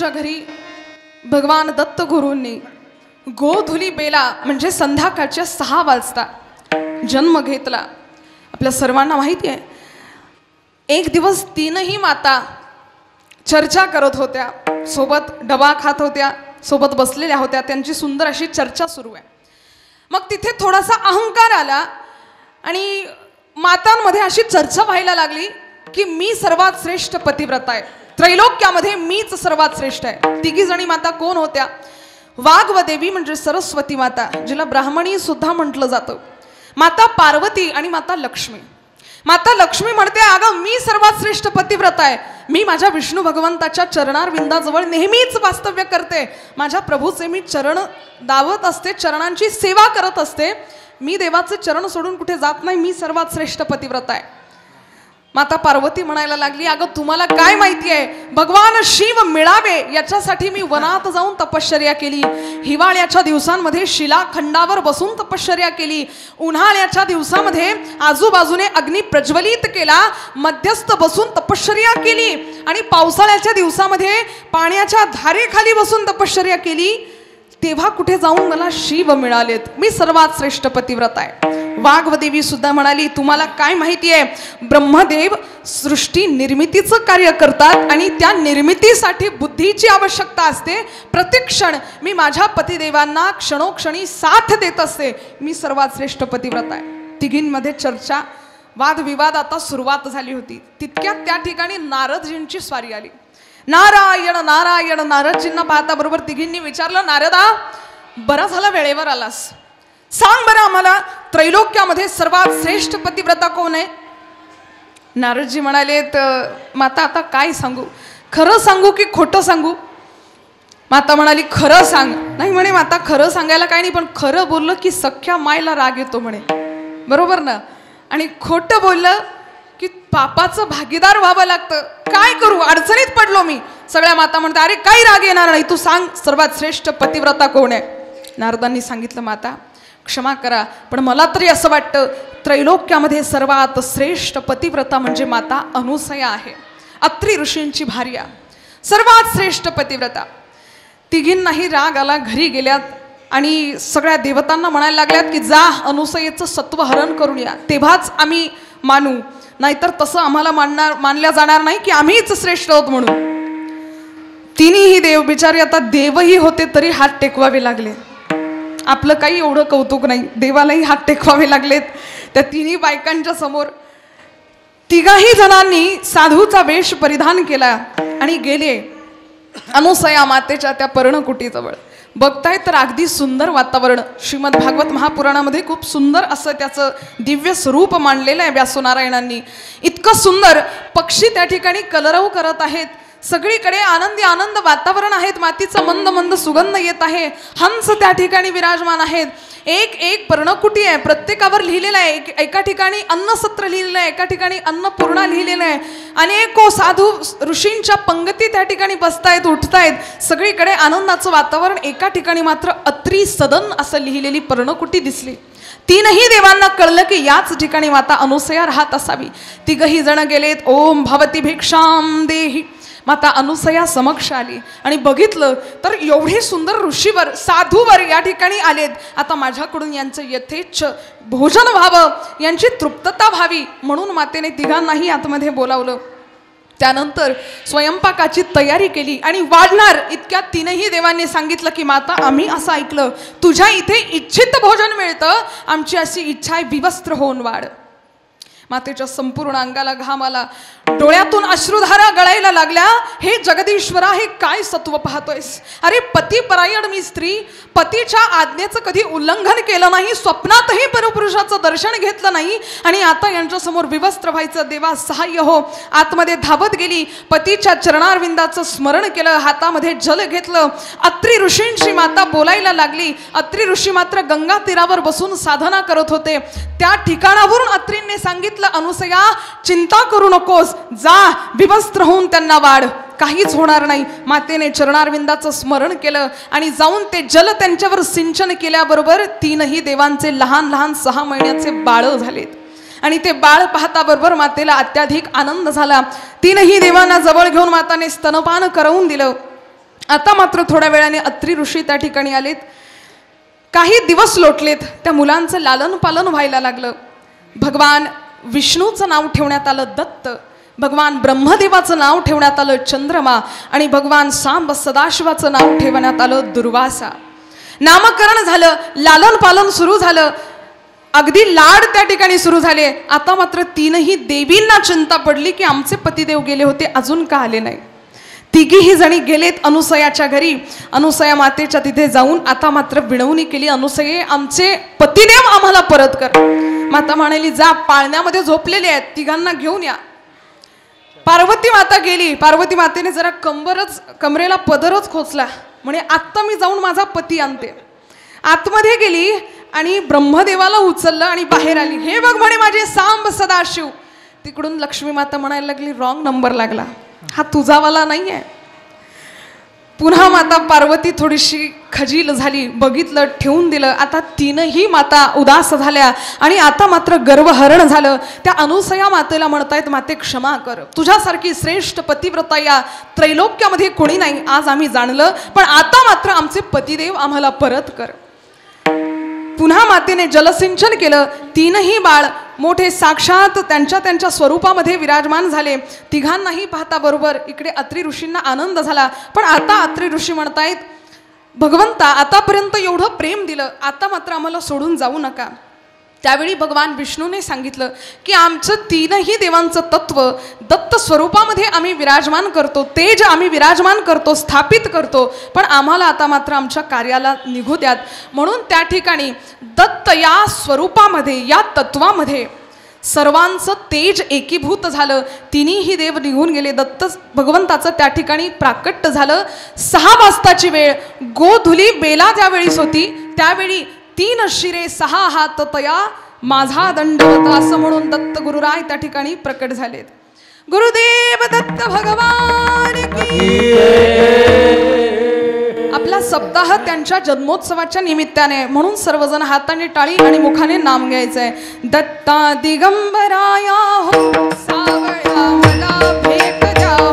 मातेच्या घरी भगवान दत्त गुरूंनी गोधुली बेला म्हणजे संध्याकाळच्या 6 वाजता जन्म घेतला. आपल्या सर्वांना माहिती आहे, एक दिवस 3ही माता चर्चा करत होत्या, सोबत डबा खात होत्या, सोबत बसलेल्या होत्या. त्यांची सुंदर अशी चर्चा सुरू आहे. मग तिथे थोडासा अहंकार आला आणि मातांमध्ये अशी चर्चा व्हायला लागली की मी सर्वात श्रेष्ठ पतिव्रता आहे, त्रैलोक्यामध्ये मीच सर्वात श्रेष्ठ आहे. 3 जणी माता कोण होत्या? वाग्वदेवी म्हणजे सरस्वती माता, जिला ब्राह्मणी सुद्धा म्हटलं जातं, माता पार्वती आणि माता लक्ष्मी. माता लक्ष्मी म्हणते, अगं मी सर्वात श्रेष्ठ पतिव्रता आहे, मी माझ्या विष्णू भगवंताच्या चरणारविंदाजवळ नेहमीच वास्तव्य करते, माझ्या प्रभूचे मी चरण दावत असते, चरणांची सेवा करत असते, मी देवाचे चरण सोडून कुठे जात नाही, मी सर्वात श्रेष्ठ पतिव्रता आहे. माता पार्वती म्हणायला लागली, अगं तुम्हाला काय माहिती आहे, भगवान शिव मिळावे याच्यासाठी मी वनात जाऊन तपश्चर्या केली, हिवाळ्याच्या दिवसांमध्ये शिलाखंडावर बसून तपश्चर्या केली, उन्हाळ्याच्या दिवसामध्ये आजूबाजूने अग्नी प्रज्वलित केला, मध्यस्थ बसून तपश्चर्या केली, आणि पावसाळ्याच्या दिवसामध्ये पाण्याच्या धारेखाली बसून तपश्चर्या केली, तेव्हा कुठे जाऊन मला शिव मिळालेत, मी सर्वात श्रेष्ठ पतिव्रता आहे. वाग्वदेवी सुद्धा म्हणाली, तुम्हाला काय माहिती आहे, ब्रह्मदेव सृष्टी निर्मितीचं कार्य करतात आणि त्या निर्मितीसाठी बुद्धीची आवश्यकता असते. प्रतिक्षण मी माझ्या पतिदेवांना क्षणोक्षणी साथ देत असते, मी सर्वात श्रेष्ठ पतिव्रता आहे. तिघींमध्ये चर्चा वादविवाद आता सुरुवात झाली होती. तितक्यात त्या ठिकाणी नारदजींची स्वारी आली. नारायण नारायण. नारदजींना पाहता बरोबर तिघींनी विचारलं, नारदा बरा झाला वेळेवर आलास, सांग बरं आम्हाला त्रैलोक्यामध्ये सर्वात श्रेष्ठ पतिव्रता कोण आहे? नारदजी म्हणाले, माता आता काय सांगू, खरं सांगू की खोटं सांगू? माता म्हणाली, खरं सांग. नाही म्हणे माता, खरं सांगायला काय नाही, पण खरं बोललं की सख्या मायला राग येतो म्हणे, बरोबर ना, आणि खोटं बोललं की पापाचं भागीदार व्हावं लागतं, काय करू, अडचणीत पडलो मी. सगळ्या माता म्हणतात, अरे काही राग येणार नाही, तू सांग सर्वात श्रेष्ठ पतिव्रता कोण आहे? नारदांनी सांगितलं, माता क्षमा करा, पण मला तरी असं वाटतं त्रैलोक्यामध्ये सर्वात श्रेष्ठ पतिव्रता म्हणजे माता अनुसया आहे, अत्री ऋषींची भार्या, सर्वात श्रेष्ठ पतिव्रता. तिघींनाही राग आला, घरी गेल्यात आणि सगळ्या देवतांना म्हणायला लागल्यात की जा अनुसयेचं सत्व हरण करून या, तेव्हाच आम्ही मानू, नाहीतर तसं आम्हाला मानल्या जाणार नाही की आम्हीच श्रेष्ठ आहोत म्हणून. तिन्ही देव बिचारे आता देवही होते तरी हात टेकवावे लागले. आपलं काही एवढं कौतुक नाही, देवालाही हात टेकवावे लागलेत त्या तिन्ही बायकांच्या समोर. तिघाही जणांनी साधूचा वेश परिधान केला आणि गेले अनुसया मातेच्या त्या पर्णकुटीजवळ. बघताय तर अगदी सुंदर वातावरण. श्रीमद भागवत महापुराणामध्ये खूप सुंदर असं त्याचं दिव्य स्वरूप मांडलेलं आहे व्यासनारायणांनी. इतकं सुंदर पक्षी त्या ठिकाणी कलरव करत आहेत, सगळीकडे आनंदी आनंद वातावरण आहेत, मातीचा मंद मंद सुगंध येत आहे, हंस त्या ठिकाणी विराजमान आहेत. एक एक पर्णकुटी आहे, प्रत्येकावर लिहिलेलं आहे, एका ठिकाणी अन्नसत्र लिहिलेलं आहे, एका ठिकाणी अन्नपूर्णा लिहिलेलं आहे. अनेको साधू ऋषींच्या पंगती त्या ठिकाणी बसतायत, उठतायत, सगळीकडे आनंदाचं वातावरण. एका ठिकाणी मात्र अत्री सदन असं लिहिलेली पर्णकुटी दिसली. तीनही देवांना कळलं की याच ठिकाणी माता अनुसया राहत असावी. तिघही जण गेलेत. ओम भवती भिक्षाम देही. माता अनुसया समक्ष आली आणि बघितलं तर एवढे सुंदर ऋषीवर साधूवर या ठिकाणी आलेत. आता माझ्याकडून यांचं यथेच्छ भोजन व्हावं, यांची तृप्तता व्हावी म्हणून मातेने तिघांनाही आतमध्ये बोलावलं. त्यानंतर स्वयंपाकाची तयारी केली आणि वाढणार इतक्या तीनही देवांनी सांगितलं की माता आम्ही असं ऐकलं तुझ्या इथे इच्छित भोजन मिळतं, आमची अशी इच्छा आहे, विवस्त्र होऊन वाढ. मातेच्या संपूर्ण अंगाला घाम आला, डोळ्यातून अश्रुधारा गळायला लागल्या. हे जगदीश्वरा, हे काय सत्व पाहतोयस? अरे पतिपरायण मी स्त्री, पतीच्या आज्ञेचं कधी उल्लंघन केलं नाही, स्वप्नातही परपुरुषाचं दर्शन घेतलं नाही आणि आता यांच्या समोर विवस्त्र व्हायचं. देवा सहाय्य हो. आतमध्ये धावत गेली, पतीच्या चरणारविंदाचं स्मरण केलं, हातामध्ये जल घेतलं. अत्री ऋषींची माता बोलायला लागली. अत्री ऋषी मात्र गंगा तीरावर बसून साधना करत होते. त्या ठिकाणावरून अत्रींनी सांगितलं, अनुसया चिंता करू नकोस, जा विवस्त्र होऊन त्यांना वाढ, काहीच होणार नाही. मातेने चरणारविंदाचं स्मरण केलं आणि जाऊन ते जल त्यांच्यावर सिंचन केल्याबरोबर तीनही देवांचे लहान लहान 6 महिन्याचे बाळ झालेत आणि ते बाळ पाहता बरोबर मातेला अत्याधिक आनंद झाला. तीनही देवांना जवळ घेऊन माताने स्तनपान करवून दिलं. आता मात्र थोड्या वेळाने अत्री ऋषी त्या ठिकाणी आलेत. काही दिवस लोटलेत. त्या मुलांचं लालन पालन व्हायला लागलं. भगवान विष्णूचं नाव ठेवण्यात आलं दत्त, भगवान ब्रह्मदेवाचं नाव ठेवण्यात आलं चंद्रमा आणि भगवान सांब सदाशिवाचं नाव ठेवण्यात आलं दुर्वासा. नामकरण झालं, लालन पालन सुरू झालं, अगदी लाड त्या ठिकाणी सुरू झाले. आता मात्र तीनही देवींना चिंता पडली की आमचे पतिदेव गेले होते, अजून का आले नाही. तिघीही जणी गेलेत अनुसयाच्या घरी. अनुसया मातेच्या तिथे जाऊन आता मात्र विनवणी केली, अनुसये आमचे पतिदेव आम्हाला परत कर. माता म्हणाली, जा, पाळण्यामध्ये झोपलेले आहेत, तिघांना घेऊन या. पार्वती माता गेली. पार्वती मातेने जरा कमरेला पदरच खोचला. म्हणे, आत्ता मी जाऊन माझा पती आणते. आतमध्ये गेली आणि ब्रह्मदेवाला उचललं आणि बाहेर आली. हे बघ म्हणे माझे सांब सदाशिव. तिकडून लक्ष्मी माता म्हणायला लागली, रॉंग नंबर लागला, हा तुझावाला नाही आहे. पुन्हा माता पार्वती थोडीशी खजील झाली, बघितलं, ठेवून दिलं. आता तीनही माता उदास झाल्या आणि आता मात्र गर्वहरण झालं. त्या अनुसया मातेला म्हणतायत, माते क्षमा कर, तुझ्यासारखी श्रेष्ठ पतिव्रता या त्रैलोक्यामध्ये कोणी नाही, आज आम्ही जाणलं, पण आता मात्र आमचे पतिदेव आम्हाला परत कर. पुन्हा मातेने जलसिंचन केलं. तीनही बाळ मोठे साक्षात त्यांच्या स्वरूपामध्ये विराजमान झाले. तिघांनाही पाहता बरोबर इकडे अत्री ऋषींना आनंद झाला. पण आता अत्री ऋषी म्हणतायत, भगवंता आतापर्यंत एवढं प्रेम दिलं, आता मात्र आम्हाला सोडून जाऊ नका. त्यावेळी भगवान विष्णूने सांगितलं की आमचं तीनही देवांचं तत्व दत्त स्वरूपामध्ये आम्ही विराजमान करतो, तेज आम्ही विराजमान करतो, स्थापित करतो, पण आम्हाला आता मात्र आमच्या कार्याला निघू द्यात. म्हणून त्या ठिकाणी दत्त या स्वरूपामध्ये, या तत्वामध्ये सर्वांचं तेज एकीभूत झालं. तिन्ही देव निघून गेले. दत्त भगवंताचं त्या ठिकाणी प्राकट्य झालं. 6 वाजताची वेळ, गोधुली बेला ज्यावेळीस होती, त्यावेळी 3 शिरे 6 हात तया माझा दंडवत, असं म्हणून दत्त गुरुराय त्या ठिकाणी प्रकट झालेत. गुरुदेव दत्त भगवान की. आपला सप्ताह त्यांच्या जन्मोत्सवाच्या निमित्ताने, म्हणून सर्वजण हाताने टाळी आणि मुखाने नाम घ्यायचंय. दत्ता दिगंबराया हो, सावळ्या मला भेट द्या हो.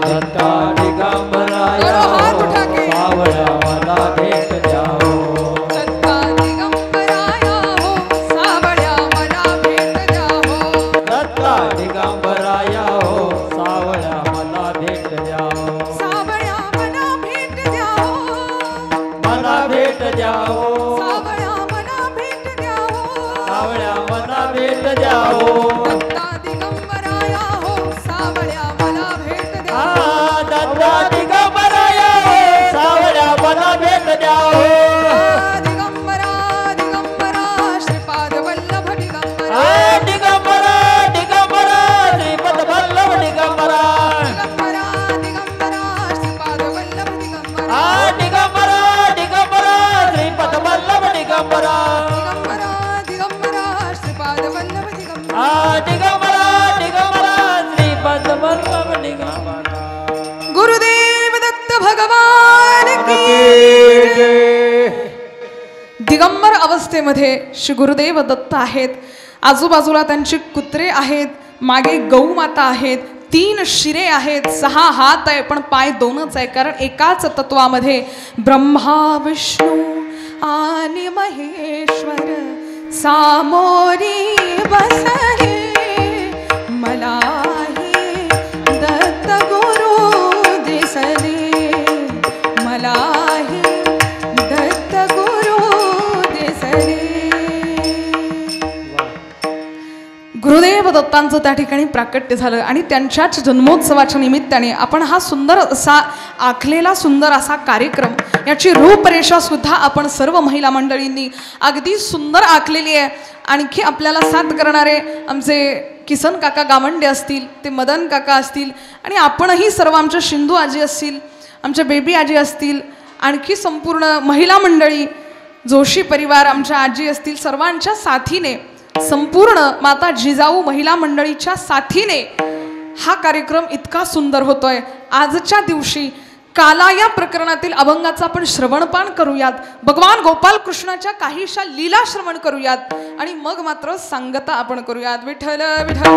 दत्ता दिगंबराया हो, सावळ्या मला भेट द्या हो. दत्ता दिगंबराया हो, सावळ्या मला भेट द्या हो. दत्ता दिगंबराया हो, सावळ्या मला भेट द्या हो. सावळ्या मला भेट द्या हो. मला भेट द्या हो. सावळ्या मला भेट द्या हो. सावळ्या मला भेट द्या हो. दत्ता दिगंबराया हो, सावळ्या मला भेट द्या हो. आ, दत्ता दिगंबराया हो, सावळ्या मला भेट द्या हो. दिगंबरा दिगंबरा श्रीपाद वल्लभ दिगंबरा. आ, दिगंबरा दिगंबरा श्रीपद वल्लभ दिगंबरा. दिगंबरा दिगंबरा श्रीपाद वल्लभ दिगंबरा. आ, दिगंबरा दिगंबरा श्रीपद वल्लभ दिगंबरा. दिगंबरा दिगंबरा श्रीपाद वल्लभ दिगंबरा. आ, दिगंबरा दिगंबरा श्रीपद वल्लभ दिगंबरा. गुरुदेव दत्त भगवान की. दिगंबर अवस्थेमध्ये श्री गुरुदेव दत्त आहेत. आजूबाजूला त्यांची कुत्रे आहेत, मागे गौमाता आहेत, 3 शिरे आहेत, 6 हात आहे, पण पाय 2च आहे, कारण एकाच तत्वामध्ये ब्रह्मा विष्णू आणि महेश्वर सामोरी बसले. मलाही दत्त गुरु दिसले, मलाही दत्त गुरु दिसले. गुरुदेव दत्तांचं त्या ठिकाणी प्राकट्य झालं आणि त्यांच्याच जन्मोत्सवाच्या निमित्ताने आपण हा सुंदर असा आखलेला सुंदर असा कार्यक्रम, याची रूपरेषा सुद्धा आपण सर्व महिला मंडळींनी अगदी सुंदर आखलेली आहे. आणखी आपल्याला साथ करणारे आमचे किसन काका गावंडे असतील, ते मदन काका असतील, आणि आपणही सर्व आमच्या शिंदू आजी असतील, आमच्या बेबी आजी असतील, आणखी संपूर्ण महिला मंडळी, जोशी परिवार, आमच्या आजी असतील, सर्वांच्या साथीने, संपूर्ण माता जिजाऊ महिला मंडळीच्या साथीने हा कार्यक्रम इतका सुंदर होतोय. आजच्या दिवशी काला या प्रकरणातील अभंगाचा आपण श्रवणपान करूयात. भगवान गोपाल कृष्णाच्या काहीशा लीला श्रवण करूयात आणि मग मात्र सांगता आपण करूयात. विठ्ठल विठ्ठल.